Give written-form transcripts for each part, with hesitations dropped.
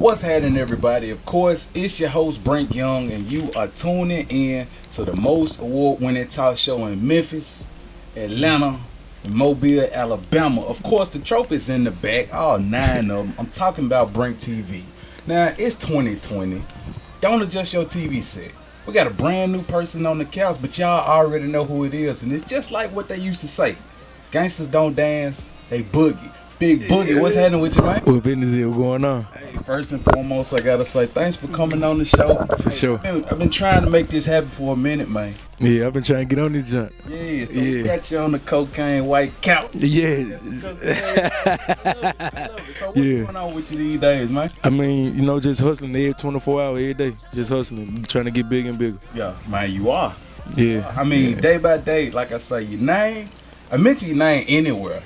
What's happening, everybody? Of course, it's your host, Brink Young, and you are tuning in to the most award-winning talk show in Memphis, Atlanta, and Mobile, Alabama. Of course, the trophy's in the back, all 9 of them. I'm talking about BrinkTV. Now, it's 2020. Don't adjust your TV set. We got a brand new person on the couch, but y'all already know who it is, and it's just like what they used to say. Gangsters don't dance, they boogie. Big Boogie, what's happening with you, man? What business is going on? Hey, first and foremost, I gotta say thanks for coming on the show. For sure. I've been trying to make this happen for a minute, man. Yeah, I've been trying to get on this junk. Yeah, so we got you on the cocaine white couch. Yeah. I love it. So what's going on with you these days, man? I mean, just hustling every 24 hours every day. Just hustling, trying to get bigger and bigger. Yeah, man, you are. Yeah. I mean, day by day, like I say, your name. I mention your name anywhere,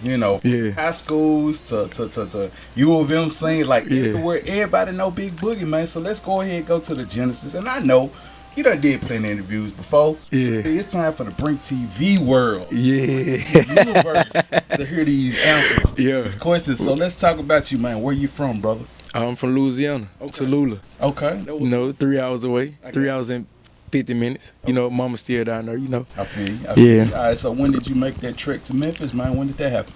high schools to U of M scene, like everywhere. Everybody know Big Boogie, man. So let's go ahead and go to the genesis. And I know you done did plenty of interviews before. Yeah. It's time for the BrinkTV world. Yeah. Universe to hear these answers. Yeah. These questions. So let's talk about you, man. Where you from, brother? I'm from Louisiana, Tallulah. Okay. 3 hours away. 3 hours and 50 minutes. Okay. Mama's still down there, I feel you. Yeah. All right, so when did you make that trek to Memphis, man? When did that happen?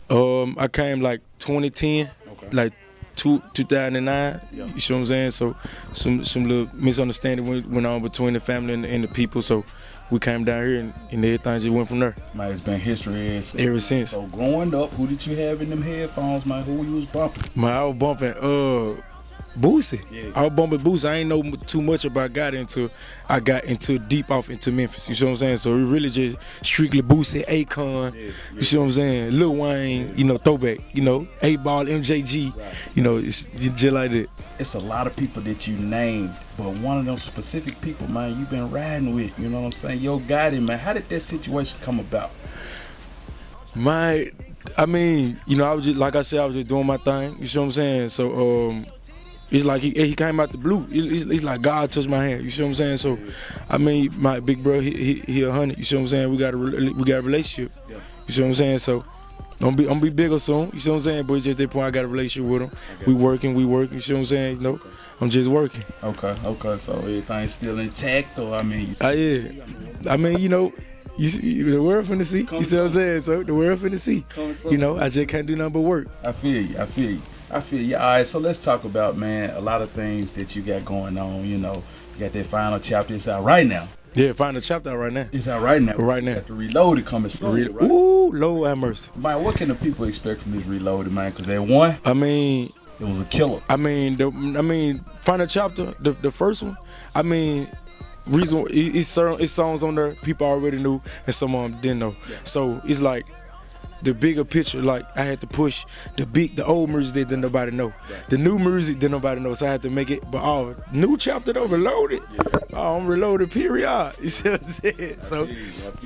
I came like 2010, like 2009. Yeah. You see what I'm saying? So some little misunderstanding went on between the family and the people. So we came down here and everything just went from there. Man, it's been history ever since. So growing up, who did you have in them headphones, man? Who you was bumping? Man, I was bumping Boosie. Yeah. I was bumping Boosie. I ain't know too much about I got into deep off into Memphis. You see what I'm saying? So it really just strictly Boosie, Akon. Yeah. You see what I'm saying? Lil Wayne. Throwback. 8-Ball, MJG. Right. It's just like that. It's a lot of people that you named, but one of them specific people, man, you've been riding with. You know what I'm saying? Yo, got him, man. How did that situation come about? I was just, like I said, I was just doing my thing. You see what I'm saying? So it's like he came out the blue. It's like God touched my hand. You see what I'm saying? So, my big bro, he 100. You see what I'm saying? We got a relationship. Yeah. You see what I'm saying? So, I'm be bigger soon. You see what I'm saying? But it's just that point I got a relationship with him. We working. You see what I'm saying? I'm just working. Okay. So everything's still intact, or yeah. The world finna see. You see what I'm saying? So the world finna see. I just can't do nothing but work. I feel you. All right, so let's talk about, man, a lot of things that you got going on. You got that final chapter. It's out right now. Yeah, final chapter out right now. It's out right now. Right now. Got the Reloaded coming soon, right? Ooh, Lord have mercy. Man, what can the people expect from this Reloaded, man? Because that one, it was a killer. Final chapter, the first one, reason it's songs on there people already knew and some of them didn't know. Yeah. So it's like the bigger picture, like I had to push the old music that nobody know. Right. The new music that nobody know, so I had to make it, but new chapter though, Reloaded. Yeah. I'm Reloaded, period. You see what I'm saying? So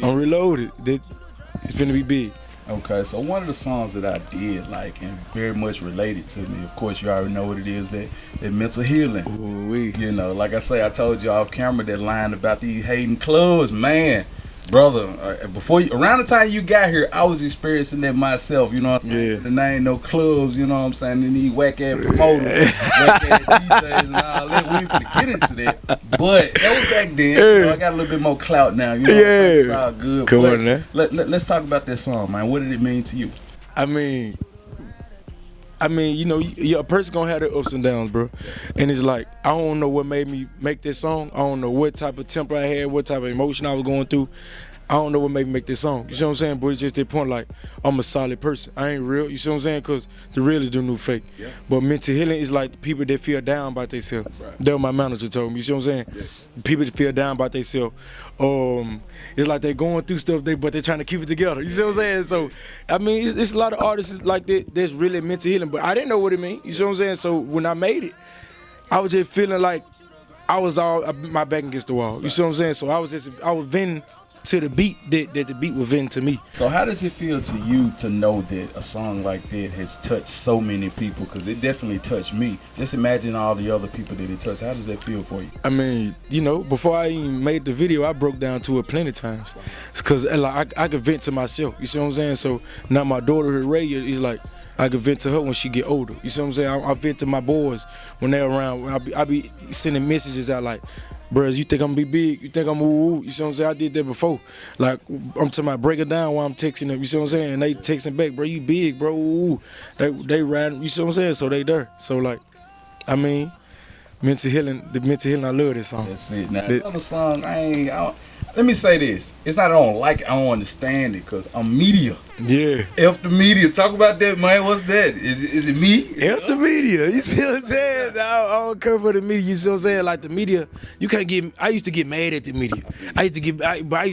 I'm Reloaded. It's finna be big. Okay, so one of the songs that I did like and very much related to me, of course you already know what it is, that mental healing. Ooh-wee. Like I say, I told you off camera that line about these hating clubs, man. Brother, around the time you got here, I was experiencing that myself, you know what I'm saying? Yeah. There ain't no clubs, you know what I'm saying? They need whack-ass promoters, whack-ass DJs and all that. We ain't finna get into that. But that was back then. I got a little bit more clout now, Yeah. It's all good. Come on now. Let's talk about that song, man. What did it mean to you? A person gonna have their ups and downs, bro. And it's like, I don't know what made me make this song. I don't know what type of temper I had, what type of emotion I was going through. I don't know what made me make this song. You see what I'm saying? But it's just that point, like, I'm a solid person. I ain't real. You see what I'm saying? Because the real is the new fake. Yeah. But mental healing is like people that feel down about themselves. Right. That's what my manager told me. You see what I'm saying? Yeah. People that feel down about themselves. It's like they going through stuff, but they're trying to keep it together. You see what I'm saying? So, it's a lot of artists like that that's really mental healing. But I didn't know what it meant. You see what I'm saying? So when I made it, I was just feeling like I was my back against the wall. You see what I'm saying? So I was venting to the beat that the beat was venting to me. So how does it feel to you to know that a song like that has touched so many people? Because it definitely touched me. Just imagine all the other people that it touched. How does that feel for you? Before I even made the video, I broke down to it plenty of times. Because I could vent to myself. You see what I'm saying? So now my daughter, Ray, is like, I can vent to her when she get older. You see what I'm saying? I vent to my boys when they're around. I be sending messages out like, bruh, you think I'm gonna be big? You think I'm woo? You see what I'm saying? I did that before. Like, I'm talking about break it down while I'm texting them. You see what I'm saying? And they texting back, bro, you big, bro. Ooh. They riding. You see what I'm saying? So they there. So like, I mean, mental healing. The mental healing. I love this song. That's it. Now another song. Let me say this. It's not I don't like it. I don't understand it because I'm media. Yeah. F the media. Talk about that, man. What's that? Is it me? F the media. You see what I'm saying? I don't care for the media. You see what I'm saying? Like the media, you can't get. I used to get mad at the media. I used to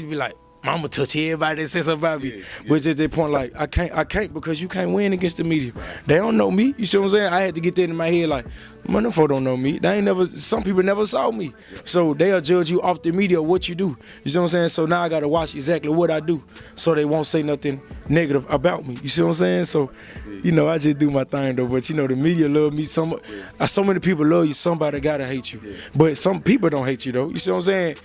be like, Mama touch everybody that says something about me. Yeah. But at that point, like, I can't because you can't win against the media. They don't know me. You see what I'm saying? I had to get that in my head, like, man, them folk don't know me. Some people never saw me. So they'll judge you off the media what you do. You see what I'm saying? So now I gotta watch exactly what I do so they won't say nothing negative about me. You see what I'm saying? So, you know, I just do my thing though. But you know, the media love me. So many people love you, somebody gotta hate you. But some people don't hate you though. You see what I'm saying?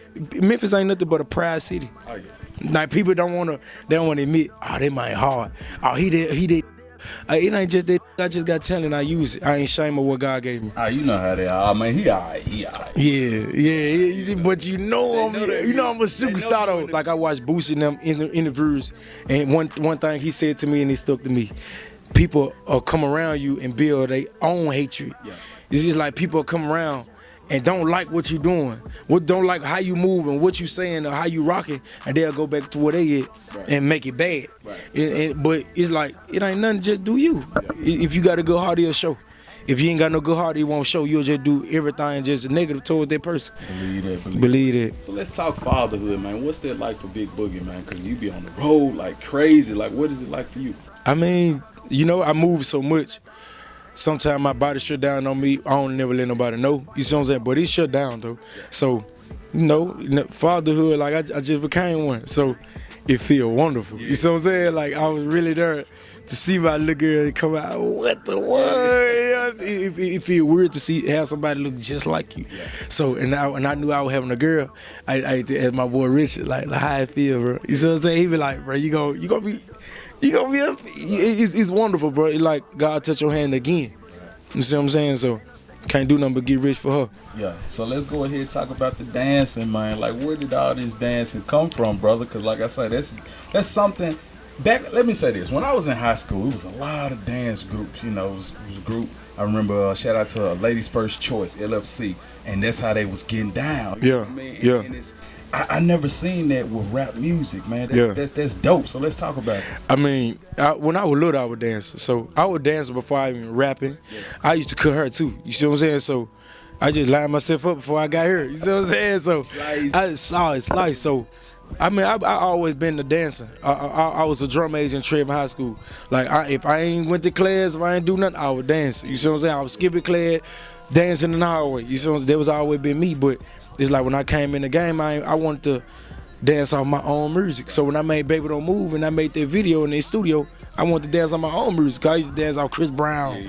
Memphis ain't nothing but a pride city. Oh, yeah. Like people don't wanna admit, oh, they might hard. Oh, he did. It ain't just that. I just got talent. I use it. I ain't ashamed of what God gave me. Ah, you know how they are, man. He alright. Yeah. But you know I'm a superstar though. Like I watched Boosie and them interviews, and one thing he said to me and it stuck to me. People come around you and build their own hatred. Yeah. It's just like people come around and don't like what you doing, don't like how you move and what you saying or how you rocking, and they'll go back to where they at and make it bad. Right. But it's like, it ain't nothing, just do you. Yeah. If you got a good heart, it'll show. If you ain't got no good heart, it won't show. You'll just do everything just negative towards that person. Believe that. So let's talk fatherhood, man. What's that like for Big Boogie, man? Because you be on the road like crazy. Like, what is it like for you? I mean, you know, I move so much. Sometimes my body shut down on me. I don't never let nobody know. You see what I'm saying? But it shut down though. So, you know, fatherhood, like I just became one. So it feel wonderful. You see what I'm saying? Like I was really there to see my little girl come out. What the world? It feel weird to have somebody look just like you. So and I knew I was having a girl. I asked my boy Richard like how I feel, bro. You see what I'm saying? He be like, bro, you gonna be. It's wonderful, bro. It's like God touch your hand again. You see what I'm saying? So can't do nothing but get rich for her. Yeah. So let's go ahead and talk about the dancing, man. Like, where did all this dancing come from, brother? Because like I said, that's something. Let me say this. When I was in high school, it was a lot of dance groups. You know, it was a group. I remember shout out to Ladies First Choice, LFC, and that's how they was getting down. You know what I mean? And I never seen that with rap music, man. That's dope. So let's talk about it. I mean, when I was little, I would dance. So I would dance before I even rapping. Yeah. I used to cut her too. You see what I'm saying? So I just lined myself up before I got here. You see what I'm saying? So I saw it slice. So I mean, I always been a dancer. I was a drum major in Trevor High School. Like if I ain't went to class, if I ain't do nothing, I would dance. You see what I'm saying? I was skipping class, dancing in the hallway. You see what I'm saying? That was always been me, but. It's like when I came in the game, I wanted to dance off my own music. So when I made Baby Don't Move and I made that video in the studio, I wanted to dance on my own music. I used to dance off Chris Brown,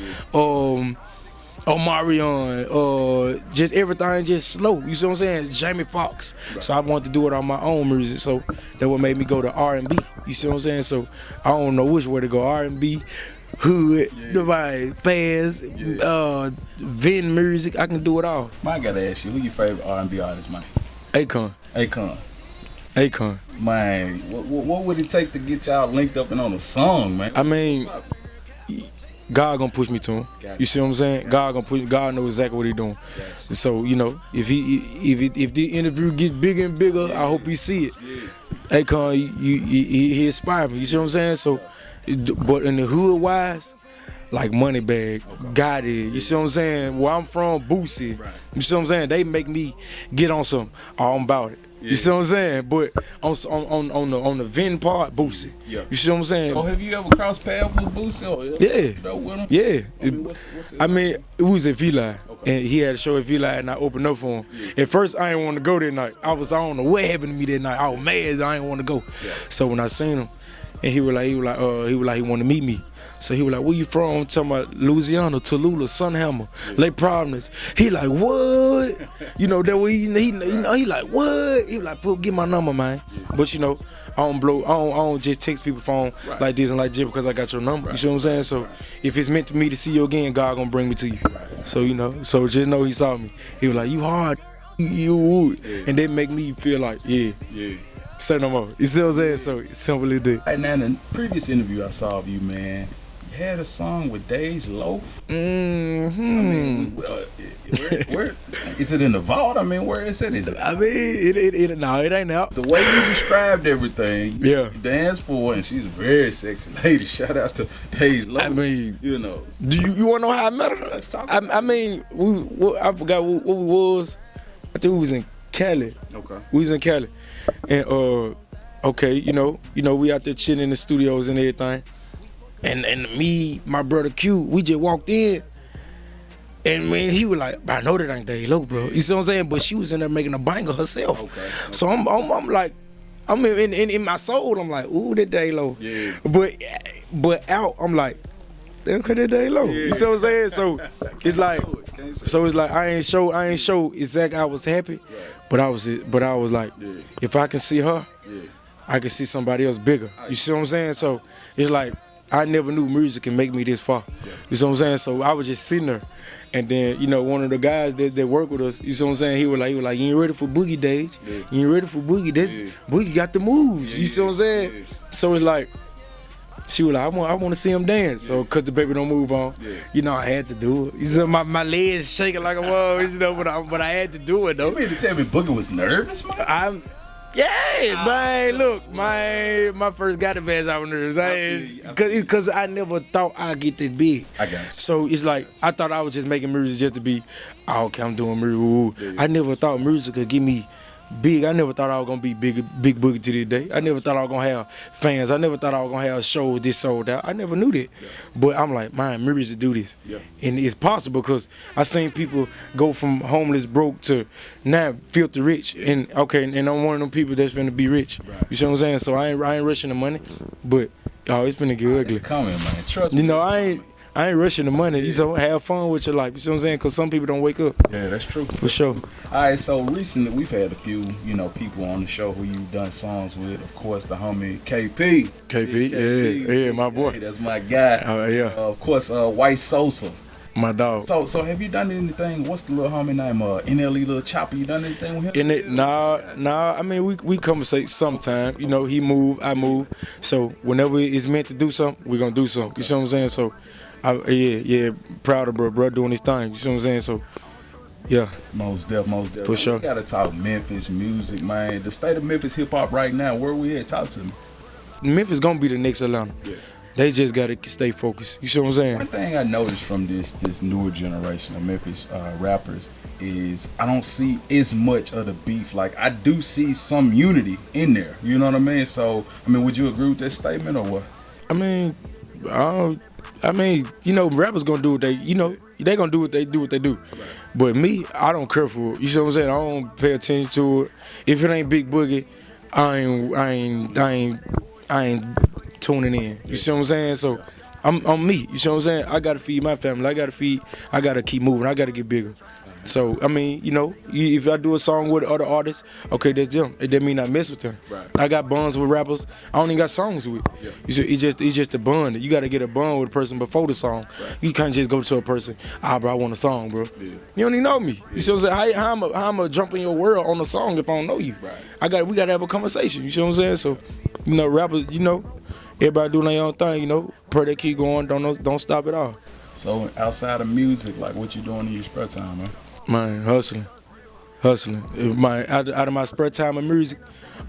Omarion, just everything just slow. You see what I'm saying? Jamie Foxx. So I wanted to do it on my own music. So that what made me go to R&B. You see what I'm saying? So I don't know which way to go. R&B. Hood, fast, Vin music, I can do it all. Man, I gotta ask you, who your favorite R&B artist, man? Akon. Man, what would it take to get y'all linked up and on a song, man? I mean, God gonna push me to him. You see what I'm saying? God gonna push. God knows exactly what he doing. So you know, if the interview get bigger and bigger, I hope he see it. Akon, he inspired me. You see what I'm saying? So. But in the hood wise, like Moneybag, got it. You see what I'm saying? Where I'm from, Boosie. You see what I'm saying? They make me get on some. Oh, I'm about it. You see what I'm saying? But on the Vin part, Boosie. Yeah. You see what I'm saying? So have you ever crossed paths with Boosie? Yeah. I mean, it was at V-Line. And he had a show at V-Line and I opened up for him. Yeah. At first, I didn't want to go that night. I don't know what happened to me that night. I was mad. I didn't want to go. Yeah. So when I seen him, And he wanted to meet me. So he was like, where you from? I'm talking about Louisiana, Tallulah, Sunhammer, Lake Providence. He like, what? You know, that way he like, what? He was like, get my number, man. But you know, I don't just text people phone like this and like just because I got your number. You see what I'm saying? So if it's meant for me to see you again, God gonna bring me to you. So you know, so just know he saw me. He was like, you hard, you would. And that make me feel like, yeah. Say no more. You see what I'm saying? So simply do. Right now, in the previous interview I saw of you, man, you had a song with Loaf. Mm-hmm. I mean, where is it in the vault? I mean, where is it? I mean, it ain't out. The way you described everything, yeah, you danced for her, and she's a very sexy lady. Shout out to Loaf. I mean, you know. Do you want to know how I met her? I mean, I forgot what we was. I think we was in Cali. Okay. We was in Cali. And okay, you know, we out there chilling in the studios and everything. And me, my brother Q, we just walked in. And man, he was like, I know that ain't Loaf, bro. You see what I'm saying? But she was in there making a banger herself. Okay. So I'm like, I'm in my soul, I'm like, ooh, that Loaf. Yeah. But out, I'm like, okay, that Loaf. Yeah. You see what I'm saying? So it's like I ain't show exactly I was happy. Right. But I was like, if I can see her, I can see somebody else bigger. You see what I'm saying? So it's like I never knew music can make me this far. You see what I'm saying? So I was just sitting there, and then one of the guys that work with us, you see what I'm saying? He was like, you ain't ready for Boogie days. You ain't ready for Boogie. Boogie got the moves. You see what I'm saying? So it's like. She was like, I want to see him dance. So, cause the baby don't move on, I had to do it. You see, my legs shaking like a wall, but I had to do it though. You mean to tell me Boogie was nervous, man? Man. Look, my first got advance, I was nervous. Cause I never thought I'd get that big. I got you. So it's like I thought I was just making music just to be, okay, I'm doing music. I never thought music could give me big. I never thought I was gonna be big Boogie to this day. I never thought I was gonna have fans. I never thought I was gonna have shows this sold out. I never knew that. But I'm like, man, music to do this. And it's possible because I seen people go from homeless, broke to now filthy rich. And I'm one of them people that's finna be rich. You see what I'm saying? So I ain't rushing the money, but it's finna get ugly. It's coming, man. Trust me. I ain't rushing the money. You know, have fun with your life. You see what I'm saying? Because some people don't wake up. Yeah, that's true. For sure. All right, so recently we've had a few, people on the show who you've done songs with. Of course, the homie KP. Yeah, my boy. Hey, that's my guy. Of course, White Sosa. My dog. So have you done anything? What's the little homie name? NLE Little Chopper. You done anything with him? Nah. I mean, we conversate sometime. He move, I move. So whenever it's meant to do something, we're gonna do something. You see what I'm saying? So. Proud of bro doing his thing. You see what I'm saying? So, yeah. Most definitely. For sure. We gotta talk Memphis music, man. The state of Memphis hip hop right now. Where we at? Talk to me. Memphis gonna be the next Atlanta. Yeah. They just gotta stay focused. You see what I'm saying? One thing I noticed from this newer generation of Memphis rappers is I don't see as much of the beef. Like I do see some unity in there. You know what I mean? So would you agree with that statement or what? Rappers gonna do what they gonna do what they do. Right. But me, I don't care for it. You see what I'm saying? I don't pay attention to it. If it ain't Big Boogie, I ain't tuning in. You see what I'm saying? So I'm me. You see what I'm saying? I gotta feed my family. I gotta keep moving. I gotta get bigger. So if I do a song with other artists, okay, that's them. It doesn't mean I mess with them. Right. I got bonds with rappers. I don't even got songs with. Yeah. It's just a bond. You got to get a bond with a person before the song. Right. You can't just go to a person. Bro, I want a song, bro. Yeah. You don't even know me. You see what I'm saying? How I'm gonna jump in your world on a song if I don't know you? Right. We gotta have a conversation. You see what I'm saying? So, rappers, everybody doing their own thing. Pray they keep going. Don't stop at all. So outside of music, like what you doing in your spare time, man? Man, hustling. Out of my spare time of music,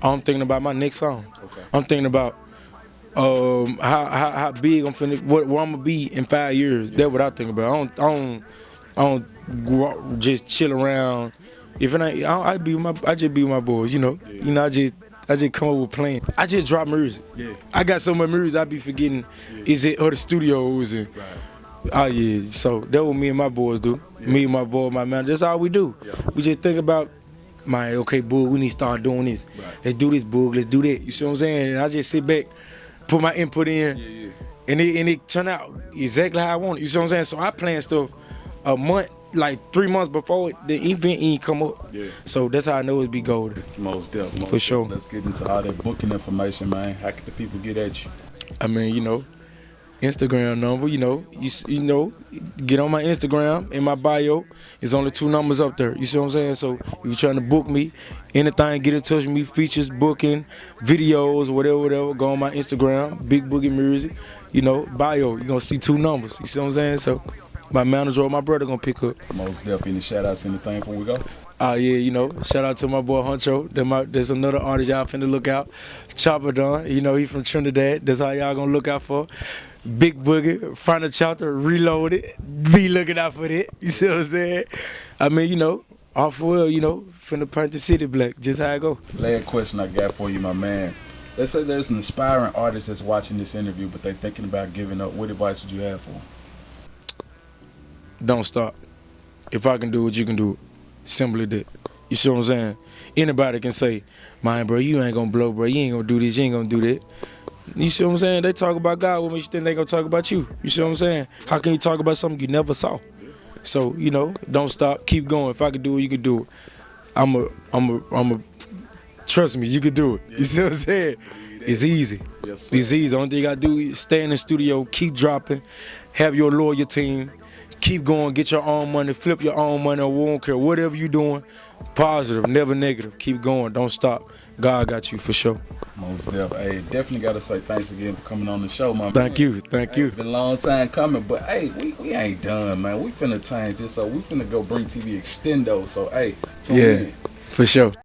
I'm thinking about my next song. Okay. I'm thinking about how big I'm finna, where I'm gonna be in 5 years. That's what I think about. I don't just chill around. If it ain't, I just be with my boys. I just come up with plans. I just drop music. Yeah. I got so much music I be forgetting. Is it other studios and. Right. Oh yeah, so that's what me and my boys do. Yeah. Me and my boy, my man, that's all we do. Yeah. We just think about, Boog, we need to start doing this. Right. Let's do this, Boog, let's do that. You see what I'm saying? And I just sit back, put my input in, and it turned out exactly how I want it. You see what I'm saying? So I plan stuff a month, like 3 months before the event ain't come up. Yeah. So that's how I know it be golden. Most definitely. For sure. Let's get into all that booking information, man. How can the people get at you? I mean, you know, Instagram number, you know, get on my Instagram, in my bio, it's only 2 numbers up there. You see what I'm saying? So if you're trying to book me, anything, get in touch with me, features, booking, videos, whatever, go on my Instagram, Big Boogie Music, you know, bio, you're gonna see 2 numbers. You see what I'm saying? So my manager or my brother gonna pick up. Most definitely. Any shout outs, anything before we go? Yeah, you know, shout out to my boy Huncho. There's another artist y'all finna look out. Chopper Don, you know, he from Trinidad. That's how y'all gonna look out for. Big Boogie, Final Chapter, Reloaded. Be looking out for that. You see what I'm saying? I mean, you know, off well, you know, finna paint the city black. Just how I go. Last question I got for you, my man. Let's say there's an aspiring artist that's watching this interview, but they thinking about giving up. What advice would you have for them? Don't stop. If I can do it, you can do it. Simply that. You see what I'm saying? Anybody can say, man, bro, you ain't gonna blow, bro. You ain't gonna do this, you ain't gonna do that. You see what I'm saying? They talk about God with me, you think they gonna talk about you. You see what I'm saying? How can you talk about something you never saw? So, you know, don't stop, keep going. If I can do it, you can do it. I'm a trust me, you can do it. You see what I'm saying? It's easy. Yes, It's easy. The only thing you gotta do is stay in the studio, keep dropping, have your loyal team, keep going, get your own money, flip your own money, I won't care. Whatever you doing, positive, never negative. Keep going, don't stop. God got you for sure. Most definitely. Hey, definitely got to say thanks again for coming on the show, my man. Thank you. It's been a long time coming, but hey, we ain't done, man. We finna change this, so we finna go BrinkTV Extendo. So hey, tune in. For sure.